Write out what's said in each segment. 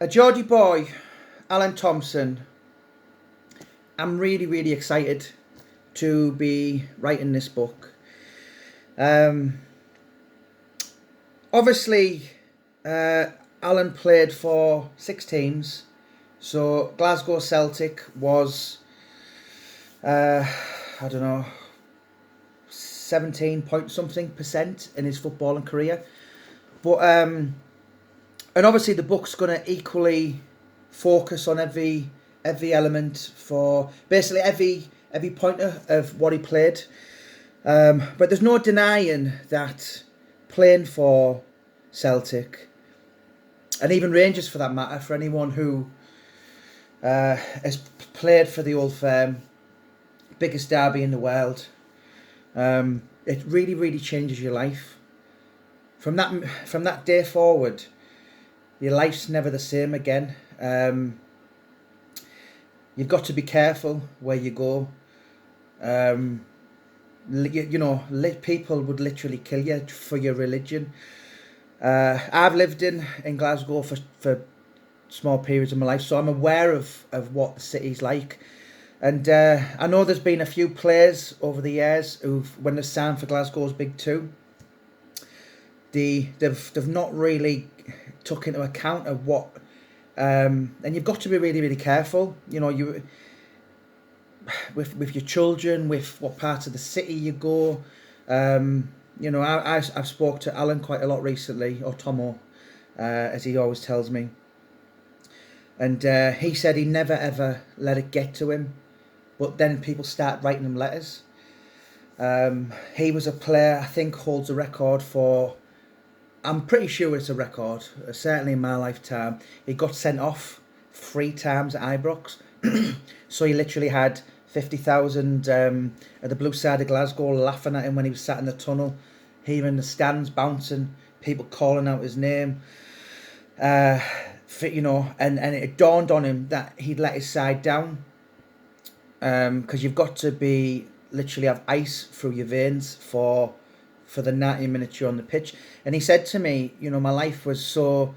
Geordie boy, Alan Thompson. I'm really excited to be writing this book. Um, Obviously, uh, Alan played for 6 teams. So Glasgow Celtic was, uh, I don't know, 17 point something percent in his footballing career. But and obviously the book's going to equally focus on every element for basically every pointer of what he played. But there's no denying that playing for Celtic and even Rangers for that matter, for anyone who has played for the Old Firm, biggest derby in the world, it really changes your life. From that day forward, your life's never the same again. You've got to be careful where you go. People would literally kill you for your religion. I've lived in Glasgow for small periods of my life, so I'm aware of what the city's like. And I know there's been a few players over the years when they signed for Glasgow's Big Two, they've not really took into account of what, and you've got to be really careful. You with your children, with what part of the city you go. I've spoke to Alan quite a lot recently, or Tomo, as he always tells me. And he said he never ever let it get to him, but then people start writing him letters. He was a player, I think, holds a record for, I'm pretty sure it's a record, certainly in my lifetime. He got sent off 3 times at Ibrox. So he literally had 50,000 at the blue side of Glasgow laughing at him when he was sat in the tunnel, hearing the stands bouncing, people calling out his name. And it dawned on him that he'd let his side down, because you've got to be literally have ice through your veins for the 90 minutes you're on the pitch. And he said to me, my life was so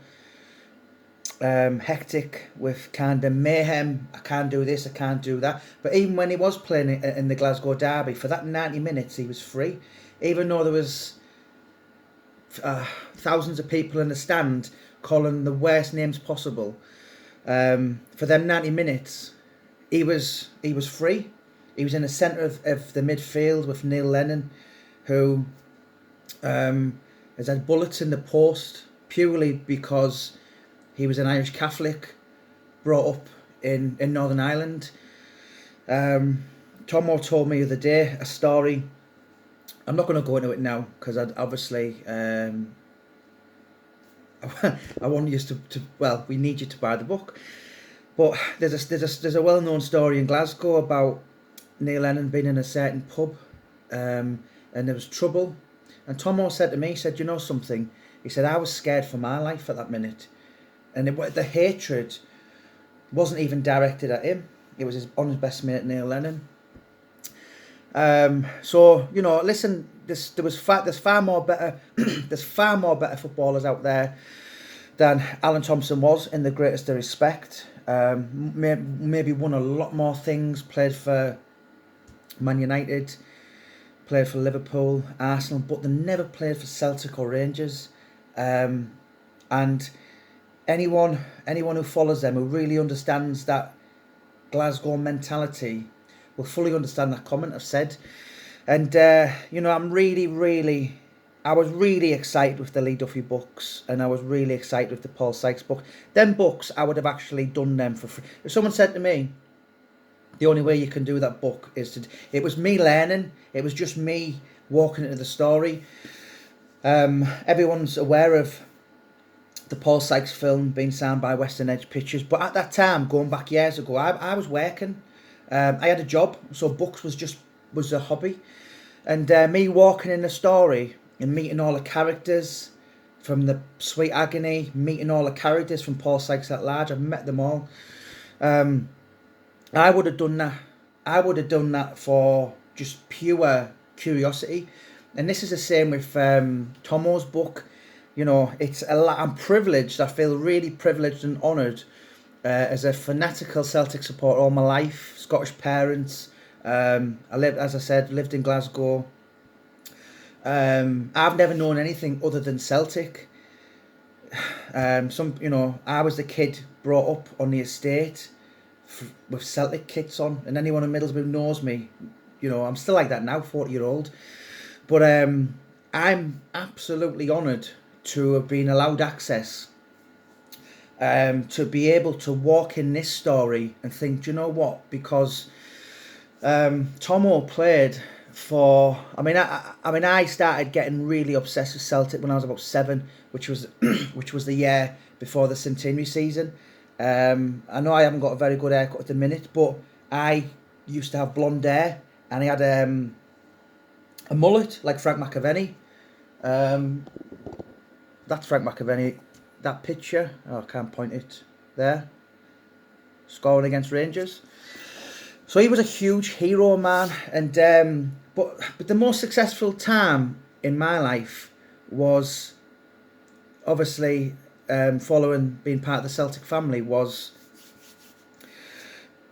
hectic with kind of mayhem. I can't do this, I can't do that. But even when he was playing in the Glasgow derby, for that 90 minutes he was free, even though there was thousands of people in the stand calling the worst names possible. For them 90 minutes he was free. He was in the centre of the midfield with Neil Lennon, who has had bullets in the post purely because he was an Irish Catholic, brought up in Northern Ireland. Tomo told me the other day a story. I'm not going to go into it now because obviously I want you to we need you to buy the book. But there's a well-known story in Glasgow about Neil Lennon being in a certain pub, and there was trouble. And Tomo said to me, he said, "You know something?" He said, "I was scared for my life at that minute." And the hatred wasn't even directed at him. It was on his best mate, Neil Lennon. So listen, there's far more better there's far more better footballers out there than Alan Thompson was, in the greatest of respect. Maybe won a lot more things. Played for Man United, played for Liverpool, Arsenal, but they never played for Celtic or Rangers. And anyone who follows them, who really understands that Glasgow mentality, will fully understand that comment I've said. And I was really excited with the Lee Duffy books, and I was really excited with the Paul Sykes book. Them books, I would have actually done them for free. If someone said to me, the only way you can do that book is it was me learning. It was just me walking into the story. Everyone's aware of the Paul Sykes film being signed by Western Edge Pictures, but at that time, going back years ago, I was working. I had a job, so books was a hobby. And me walking in the story and meeting all the characters from the Sweet Agony, meeting all the characters from Paul Sykes at Large, I've met them all. I would have done that. I would have done that for just pure curiosity. And this is the same with Tomo's book. you know, it's a lot. I'm privileged. I feel really privileged and honoured as a fanatical Celtic supporter all my life. Scottish parents. I lived, as I said, lived in Glasgow. I've never known anything other than Celtic. I was the kid brought up on the estate with Celtic kits on, and anyone in Middlesbrough knows me. You know, I'm still like that now, 40-year-old. But I'm absolutely honoured to have been allowed access, to be able to walk in this story and think, do you know what? Because Tomo played for. I started getting really obsessed with Celtic when I was about 7, which was which was the year before the centenary season. I know I haven't got a very good haircut at the minute, but I used to have blonde hair, and I had a mullet like Frank McAvenny. That's Frank McAvenny. That picture, I can't point it there. Scoring against Rangers. So he was a huge hero, man. And but the most successful time in my life was obviously following being part of the Celtic family was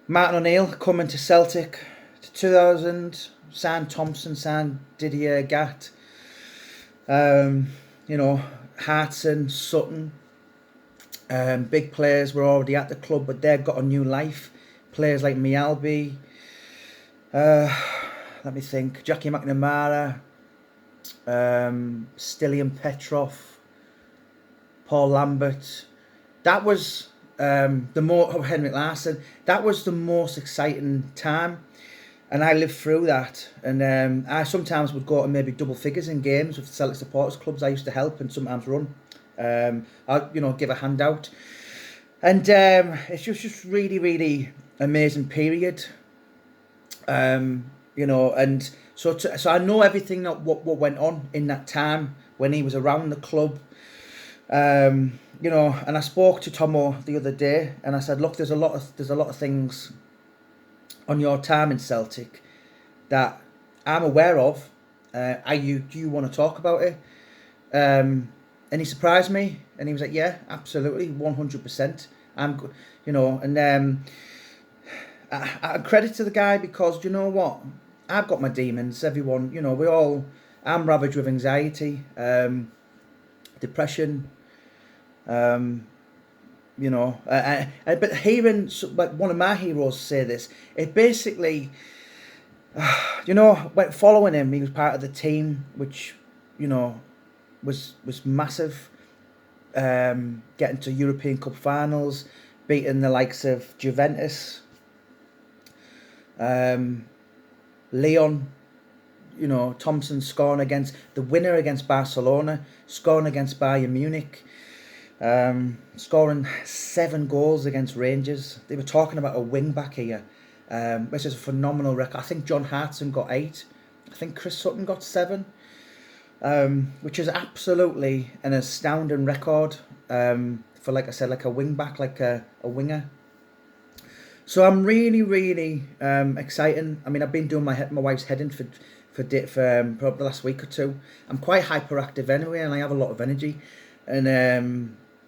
Martin O'Neill coming to Celtic to 2000, signed Thompson, signed Didier Gat, Hartson, Sutton. Big players were already at the club, but they've got a new life. Players like Mialbi, let me think, Jackie McNamara, Stilian Petrov, Paul Lambert. That was Henrik Larsson. That was the most exciting time, and I lived through that. And I sometimes would go to maybe double figures in games with Celtic supporters clubs I used to help and sometimes run. I'd give a handout, and it's just really, really amazing period. And so I know everything that what went on in that time when he was around the club. And I spoke to Tomo the other day, and I said, look, there's a lot of things on your time in Celtic that I'm aware of. Do you want to talk about it? And he surprised me, and he was like, yeah, absolutely, 100%. I credit to the guy, because you know what? I've got my demons, everyone, I'm ravaged with anxiety, depression, but hearing one of my heroes say this, it basically, following him, he was part of the team, which, was massive. Getting to European Cup finals, beating the likes of Juventus, Leon, Thompson scoring against the winner against Barcelona, scoring against Bayern Munich, scoring 7 goals against Rangers. They were talking about a wing back here, which is a phenomenal record. I think John Hartson got 8. I think Chris Sutton got 7. Which is absolutely an astounding record for, like I said, like a wing back, like a winger. So I'm really, really excited. I mean, I've been doing my wife's heading for probably the last week or 2. I'm quite hyperactive anyway, and I have a lot of energy. And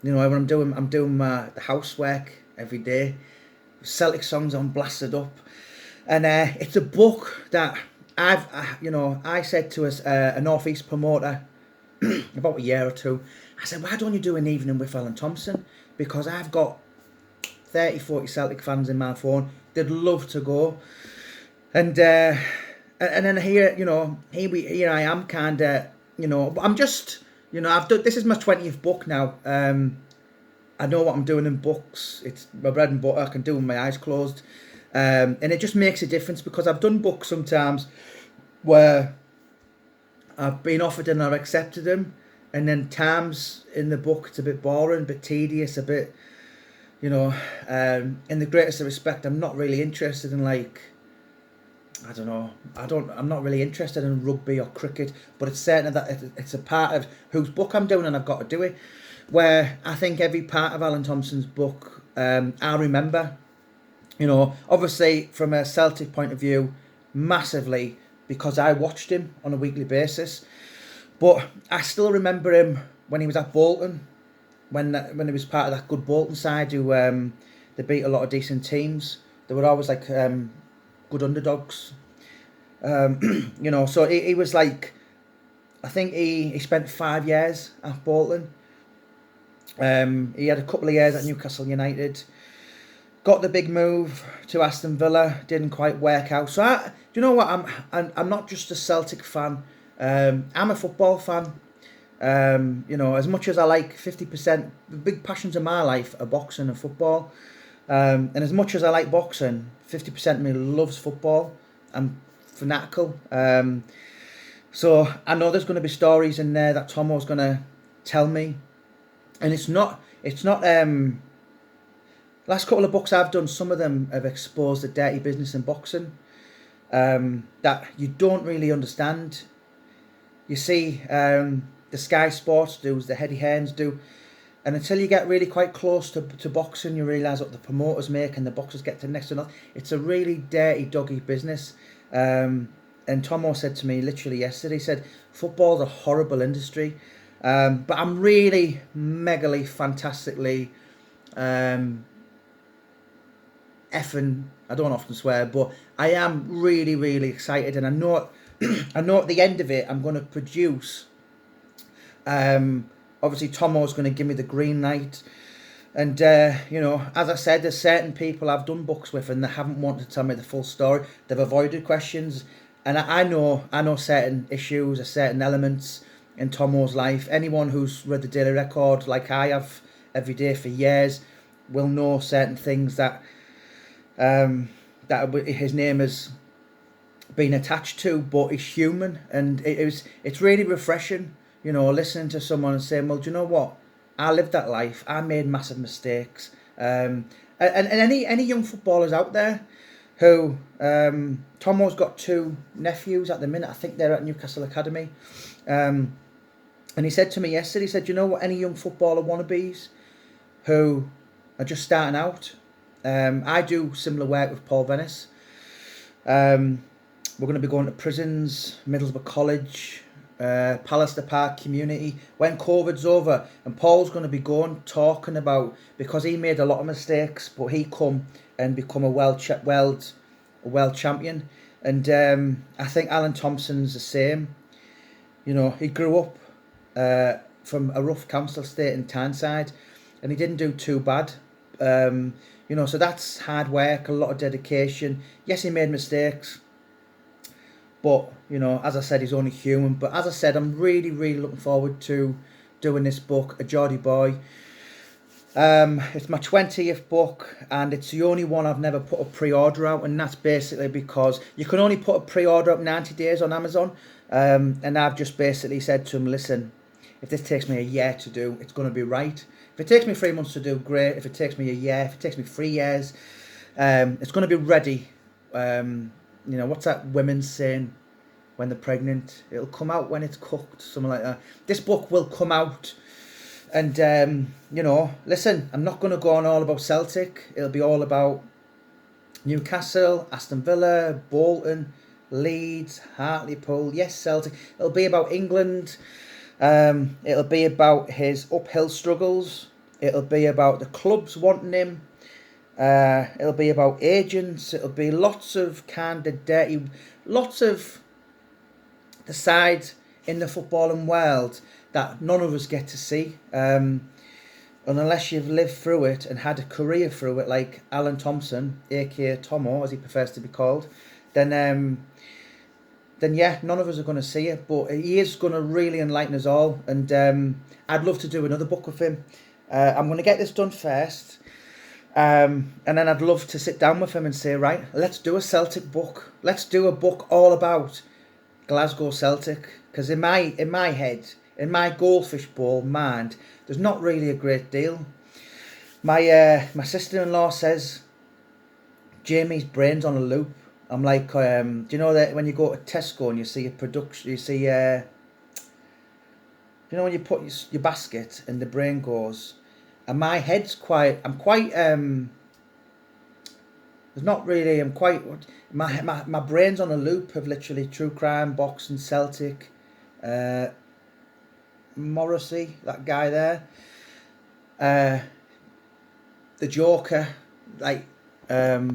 when I'm doing the housework every day, Celtic songs on blasted up, and it's a book that I said to a North East promoter about a year or 2, I said, why don't you do an evening with Alan Thompson? Because I've got 30, 40 Celtic fans in my phone. They'd love to go. And then here I am kind of, I'm just, I've done, this is my 20th book now. I know what I'm doing in books. It's my bread and butter. I can do it with my eyes closed. And it just makes a difference, because I've done books sometimes where I've been offered and I've accepted them, and then times in the book it's a bit boring, a bit tedious, a bit, in the greatest of respect, I'm not really interested in, like, I'm not really interested in rugby or cricket, but it's certain that it's a part of whose book I'm doing, and I've got to do it, where I think every part of Alan Thompson's book I'll remember. Obviously from a Celtic point of view, massively, because I watched him on a weekly basis. But I still remember him when he was at Bolton, when he was part of that good Bolton side who they beat a lot of decent teams. They were always like good underdogs. So he was like, I think he spent 5 years at Bolton. He had a couple of years at Newcastle United. Got the big move to Aston Villa, didn't quite work out. So do you know what? I'm not just a Celtic fan. I'm a football fan. As much as I like 50%, the big passions of my life are boxing and football. And as much as I like boxing, 50% of me loves football. I'm fanatical. So I know there's going to be stories in there that Tomo's going to tell me, and it's not. Last couple of books I've done, some of them have exposed the dirty business in boxing that you don't really understand. You see, the Sky Sports do, the Eddie Hearns do, and until you get really quite close to boxing, you realise what the promoters make and the boxers get to next to nothing. It's a really dirty, doggy business. And Tomo said to me literally yesterday, he said, football's a horrible industry. But I'm really megally, fantastically effing, I don't often swear, but I am really, really excited, and I know at the end of it I'm going to produce. Obviously, Tomo's going to give me the green light, and as I said, there's certain people I've done books with, and they haven't wanted to tell me the full story. They've avoided questions, and I know certain issues or certain elements in Tomo's life. Anyone who's read the Daily Record, like I have every day for years, will know certain things that his name has been attached to, but he's human, and it's really refreshing, listening to someone and saying, well, do you know what? I lived that life. I made massive mistakes. And any young footballers out there who Tomo's got 2 nephews at the minute. I think they're at Newcastle Academy. And he said to me yesterday, he said, you know what, any young footballer wannabes who are just starting out, I do similar work with Paul Venice. We're going to be going to prisons, Middlesbrough College, Pallister Park community when COVID's over, and Paul's going to be talking about, because he made a lot of mistakes, but he come and become a world champion. And I think Alan Thompson's the same. He grew up from a rough council estate in Tyneside, and he didn't do too bad. So that's hard work, a lot of dedication. Yes, he made mistakes, but as I said, he's only human. But as I said, I'm really, really looking forward to doing this book, A Geordie Boy. It's my 20th book, and it's the only one I've never put a pre-order out, and that's basically because you can only put a pre-order up 90 days on Amazon. And I've just basically said to him, listen, if this takes me a year to do, it's going to be right. If it takes me 3 months to do, great. If it takes me a year, if it takes me 3 years, it's going to be ready. What's that women's saying when they're pregnant? It'll come out when it's cooked, something like that. This book will come out. And, listen, I'm not going to go on all about Celtic. It'll be all about Newcastle, Aston Villa, Bolton, Leeds, Hartlepool. Yes, Celtic. It'll be about England. It'll be about his uphill struggles. It'll be about the clubs wanting him. It'll be about agents. It'll be lots of kind of dirty, lots of the side in the footballing world that none of us get to see. And unless you've lived through it and had a career through it, like Alan Thompson, aka Tomo, as he prefers to be called, then yeah, none of us are going to see it. But he is going to really enlighten us all, and I'd love to do another book with him. I'm going to get this done first, and then I'd love to sit down with him and say, right, let's do a Celtic book. Let's do a book all about Glasgow Celtic, because in my head, in my goldfish bowl mind, there's not really a great deal. My sister-in-law says Jamie's brain's on a loop. I'm like, do you know that when you go to Tesco and you see a production, you see, when you put your basket and the brain goes, and my head's my brain's on a loop of literally true crime, boxing, Celtic, Morrissey, that guy there. The Joker, like that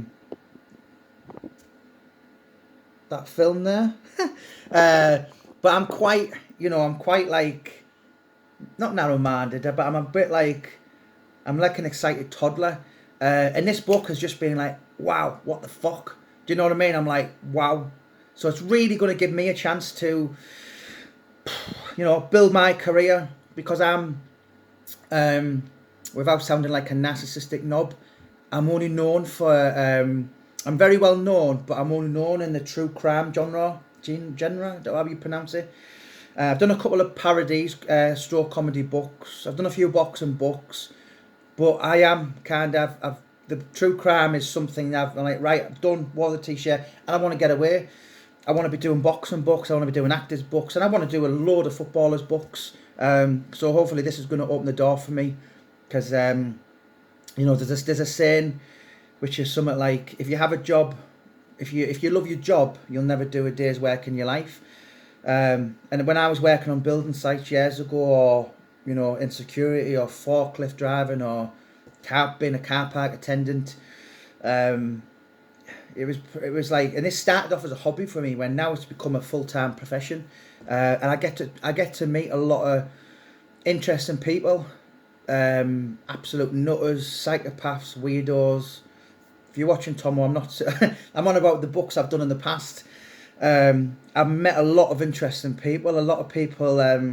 film there. But I'm quite, I'm quite like not narrow-minded, but I'm a bit like I'm like an excited toddler. And this book has just been like, wow, what the fuck? Do you know what I mean? I'm like, wow. So it's really going to give me a chance to, build my career because without sounding like a narcissistic knob, I'm only known for, I'm very well known, but I'm only known in the true crime genre, how you pronounce it. I've done a couple of parodies, stroke comedy books. I've done a few boxing books, but I am kind of, the true crime is something that I'm like, right, I've done War the T-shirt and I want to get away. I want to be doing boxing books, I want to be doing actors books, and I want to do a load of footballers books. So hopefully this is going to open the door for me, because there's a saying which is something like, if you have a job, if you love your job, you'll never do a day's work in your life. And when I was working on building sites years ago, or in security or forklift driving or being a car park attendant, it was like, and this started off as a hobby for me, when now it's become a full-time profession, and I get to meet a lot of interesting people, absolute nutters, psychopaths, weirdos. If you're watching Tomo, I'm not I'm on about the books I've done in the past. I've met a lot of interesting people, a lot of people that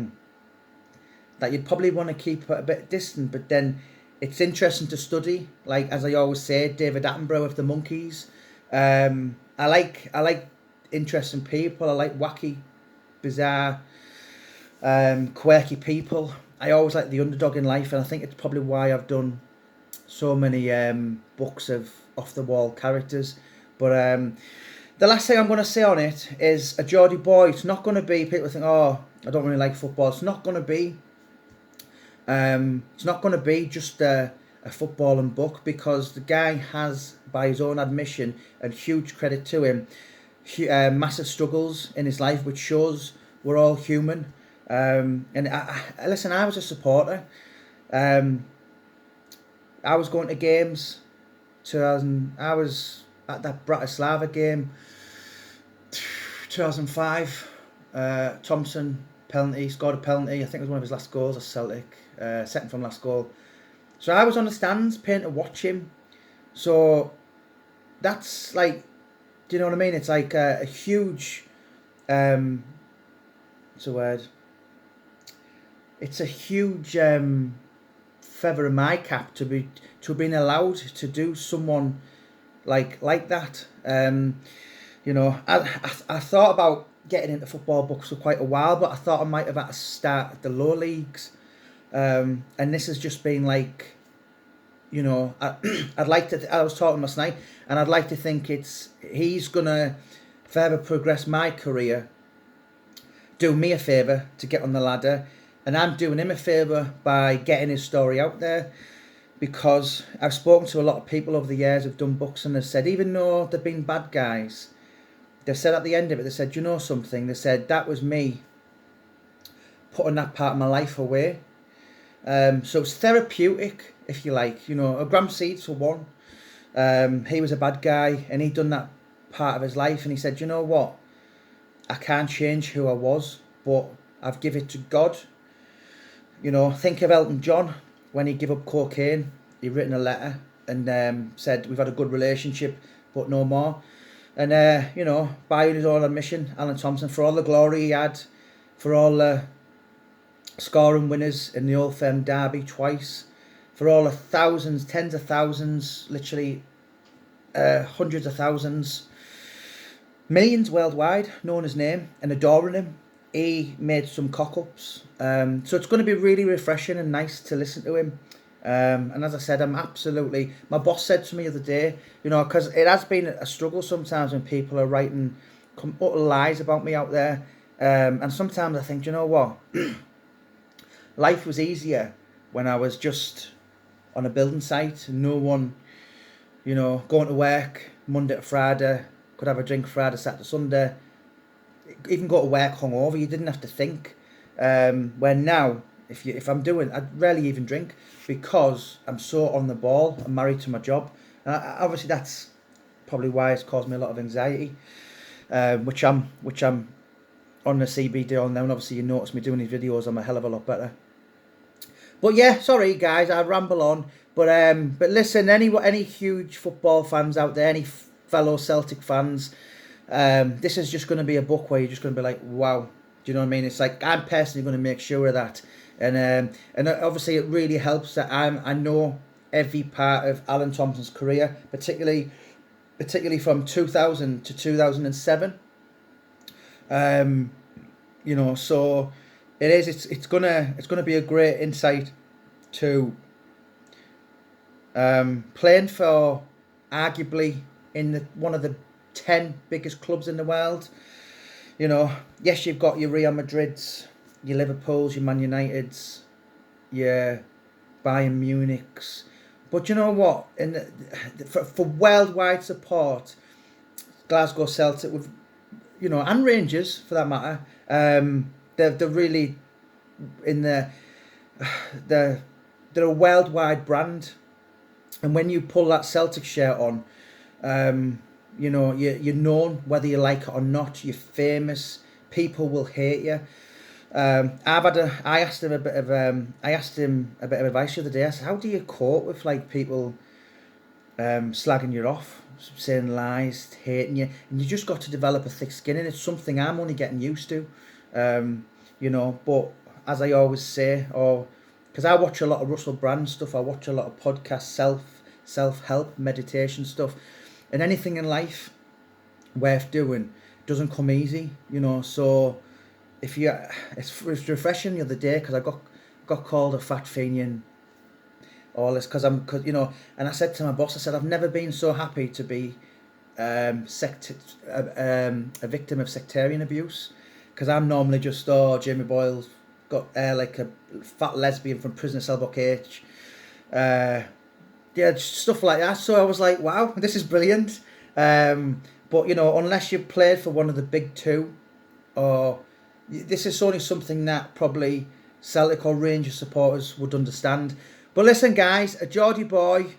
you'd probably want to keep a bit distant, but then it's interesting to study. Like, as I always say, David Attenborough with the monkeys. I like interesting people. I like wacky, bizarre, quirky people. I always like the underdog in life, and I think it's probably why I've done so many books of off-the-wall characters. But the last thing I'm going to say on it is a Geordie boy. It's not going to be, people think, oh, I don't really like football. It's not going to be. It's not going to be just a footballing book, because the guy has, by his own admission, and huge credit to him, massive struggles in his life, which shows we're all human. And listen, I was a supporter. I was going to games. I was at that Bratislava game, 2005. Thompson penalty, scored a penalty. I think it was one of his last goals at Celtic, second from last goal. So I was on the stands paying to watch him. So that's like, do you know what I mean? It's like a huge, what's the word? It's a huge feather in my cap to have been allowed to do someone like that. I thought about getting into football books for quite a while, but I thought I might have had to start at the lower leagues. And this has just been like, I'd like to. I was talking last night, and I'd like to think he's gonna further progress my career, do me a favour to get on the ladder, and I'm doing him a favour by getting his story out there, because I've spoken to a lot of people over the years who've done books, and they've said, even though they've been bad guys, they've said at the end of it, they said, you know something? They said, that was me putting that part of my life away. So it's therapeutic, if you like. Graham Seeds, for one. He was a bad guy, and he'd done that part of his life, and he said, you know what? I can't change who I was, but I've given it to God. Think of Elton John. When he gave up cocaine, he written a letter and said, we've had a good relationship, but no more. And, by his own admission, Alan Thompson, for all the glory he had, for all the scoring winners in the Old Firm derby twice, for all the thousands, tens of thousands, literally hundreds of thousands, millions worldwide knowing his name and adoring him, he made some cock-ups. So it's going to be really refreshing and nice to listen to him. And as I said, my boss said to me the other day, because it has been a struggle sometimes when people are writing utter lies about me out there. And sometimes I think, you know what? Life was easier when I was just on a building site, and no one, going to work Monday to Friday, could have a drink Friday, Saturday, Sunday, even go to work hungover. You didn't have to think. Where now, if I'm doing, I rarely even drink because I'm so on the ball. I'm married to my job, and obviously that's probably why it's caused me a lot of anxiety. Which I'm on the CBD on now, and obviously you notice me doing these videos. I'm a hell of a lot better. But yeah, sorry guys, I ramble on. But listen, any huge football fans out there, any fellow Celtic fans, this is just going to be a book where you're just going to be like, wow. Do you know what I mean? It's like I'm personally going to make sure of that, and obviously it really helps that I know every part of Alan Thompson's career, particularly from 2000 to 2007. You know, so it is. It's gonna be a great insight to playing for arguably in one of the 10 biggest clubs in the world. You know, yes, you've got your Real Madrids, your Liverpools, your Man Uniteds, your Bayern Munichs, but you know what? For worldwide support, Glasgow Celtic, with and Rangers for that matter, they're really in they're a worldwide brand, and when you pull that Celtic shirt on, you're known whether you like it or not. You're famous. People will hate you. I asked him a bit of advice the other day. I said, how do you cope with like people slagging you off, saying lies, hating you, and you just got to develop a thick skin, and it's something I'm only getting used to. But as I always say, because I watch a lot of Russell Brand stuff, I watch a lot of podcasts, self-help, meditation stuff, and anything in life worth doing doesn't come easy, so it's refreshing the other day because I got called a fat fiend, all this because and I said to my boss, I said, I've never been so happy to be a victim of sectarian abuse, because I'm normally just, Jamie Boyle's got like a fat lesbian from prison cell book H, stuff like that. So I was like, wow, this is brilliant. But unless you've played for one of the big two, or this is only something that probably Celtic or Rangers supporters would understand. But listen, guys, A Geordie Boy,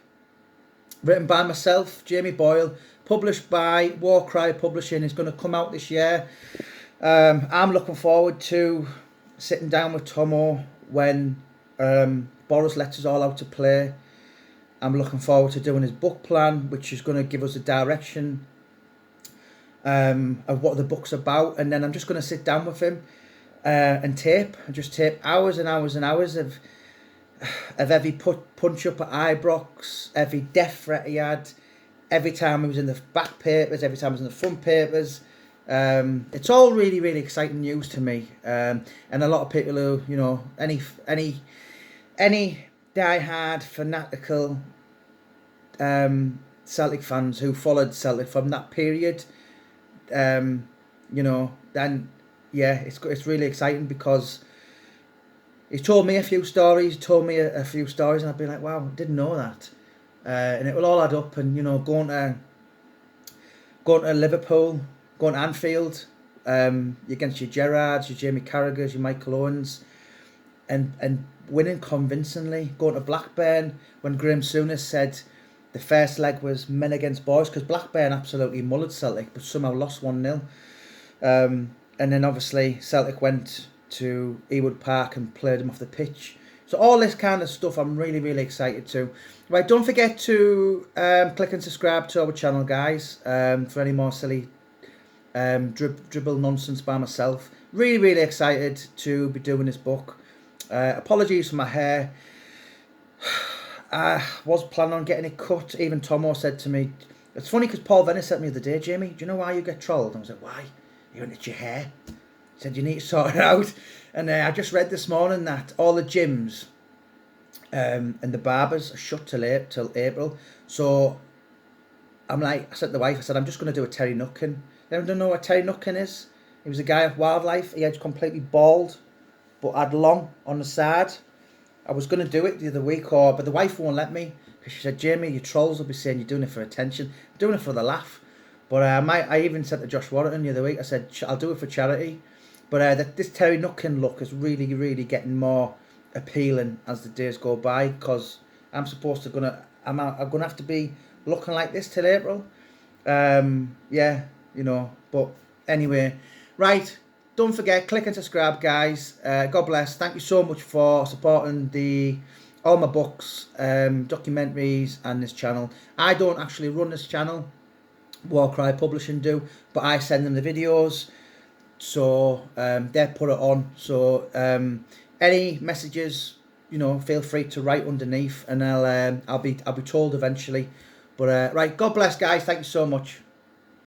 written by myself, Jamie Boyle, published by Warcry Publishing, is going to come out this year. I'm looking forward to sitting down with Tomo when Boris lets us all out to play. I'm looking forward to doing his book plan, which is going to give us a direction of what the book's about, and then I'm just going to sit down with him and tape hours and hours and hours of every punch up at Ibrox, every death threat he had, every time he was in the back papers, every time he was in the front papers. It's all really, really exciting news to me, and a lot of people who any die-hard fanatical Celtic fans who followed Celtic from that period, then yeah, it's really exciting because he told me a few stories, and I'd be like, wow, I didn't know that, and it will all add up. And going to Liverpool, going to Anfield, against your Gerrards, your Jamie Carragher's, your Michael Owens, and winning convincingly. Going to Blackburn when Graham Souness said the first leg was men against boys, because Blackburn absolutely mullered Celtic but somehow lost 1-0. And then obviously Celtic went to Ewood Park and played them off the pitch. So all this kind of stuff I'm really, really excited to. Right, don't forget to click and subscribe to our channel, guys, for any more silly dribble nonsense by myself. Really, really excited to be doing this book. Apologies for my hair. I was planning on getting it cut. Even Tomo said to me, it's funny because Paul Venner said to me the other day, Jamie, do you know why you get trolled? I was like, why? You want your hair? He said, you need to sort it out. And I just read this morning that all the gyms and the barbers are shut till April. So I'm like, I said to the wife, I said, I'm just going to do a Terry Nutkin. Anyone don't know what Terry Nutkin is? He was a guy of Wildlife. He had completely bald, but had long on the side. I was going to do it the other week, but the wife won't let me, because she said, Jamie, your trolls will be saying you're doing it for attention. I'm doing it for the laugh. But I even said to Josh Warrington the other week, I said, I'll do it for charity. But this Terry Nuckin look is really, really getting more appealing as the days go by, because I'm gonna have to be looking like this till April. Yeah, you know. But anyway, right. Don't forget, click and subscribe, guys. God bless. Thank you so much for supporting all my books, documentaries, and this channel. I don't actually run this channel. Warcry Publishing do, but I send them the videos, so they put it on. So any messages, you know, feel free to write underneath, and I'll be told eventually. But right, God bless, guys. Thank you so much.